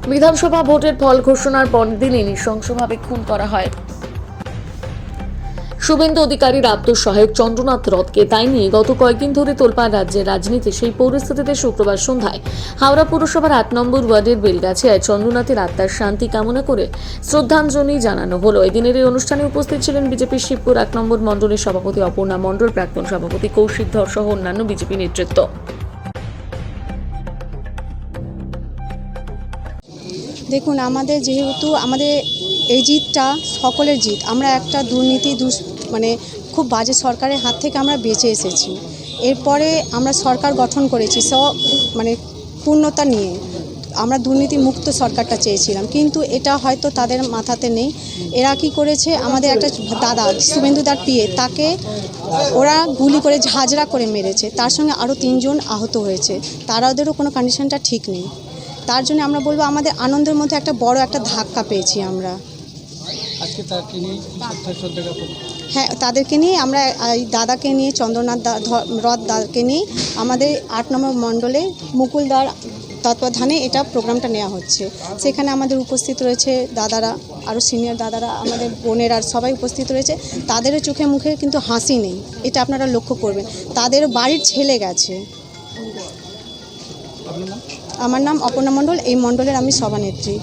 বিধানসভা ভোটের ফল ঘোষণার পরের দিনই নৃশংসভাবে খুন করা হয় শুভেন্দু অধিকারীর আত্মসহায়ক চন্দ্রনাথ রথকে। তাই নিয়ে গত কয়েকদিন ধরে তোলপাড় রাজ্যের রাজনীতি। সেই পরিস্থিতিতে শুক্রবার সন্ধ্যায় হাওড়া পুরসভার 8 নম্বর ওয়ার্ডের বেলগাছিয়ায় চন্দ্রনাথের আত্মার শান্তি কামনা করে শ্রদ্ধাঞ্জলি জানানো হলো। এদিনের এই অনুষ্ঠানে উপস্থিত ছিলেন বিজেপির শিবপুর 1 নম্বর মণ্ডলের সভাপতি অপর্ণা মণ্ডল, প্রাক্তন সভাপতি কৌশিক ধর সহ অন্যান্য বিজেপি নেতৃত্ব। দেখুন, আমাদের যেহেতু আমাদের এই জিতটা সকলের জিত, আমরা একটা দুর্নীতি খুব বাজে সরকারের হাত থেকে আমরা বেঁচে এসেছি। এরপরে আমরা সরকার গঠন করেছি পূর্ণতা নিয়ে। আমরা দুর্নীতি মুক্ত সরকারটা চেয়েছিলাম, কিন্তু এটা হয়তো তাদের মাথাতে নেই। এরা কি করেছে, আমাদের একটা দাদা শুভেন্দুদার পিএ, তাকে ওরা গুলি করে ঝাঁঝরা করে মেরেছে। তার সঙ্গে আরও 3 জন আহত হয়েছে। তারাদেরও কোনো কন্ডিশনটা ঠিক নেই। তার জন্য আমরা বলবো, আমাদের আনন্দের মধ্যে একটা বড় একটা ধাক্কা পেয়েছি আমরা। হ্যাঁ, তাদেরকে নিয়ে আমরা এই দাদাকে নিয়ে, চন্দ্রনাথ রথ দাদাকে নিয়ে আমাদের 8 নম্বর মণ্ডলে মুকুলদার তত্ত্বাবধানে এটা প্রোগ্রামটা নেওয়া হচ্ছে। সেখানে আমাদের উপস্থিত রয়েছে দাদারা, আরও সিনিয়র দাদারা, আমাদের বোনেরা সবাই উপস্থিত রয়েছে। তাদেরও চোখে মুখে কিন্তু হাসি নেই, এটা আপনারা লক্ষ্য করবেন। তাদের বাড়ির ছেলে গেছে। আমার নাম অপর্ণা মণ্ডল, এই মণ্ডলের আমি সভানেত্রী।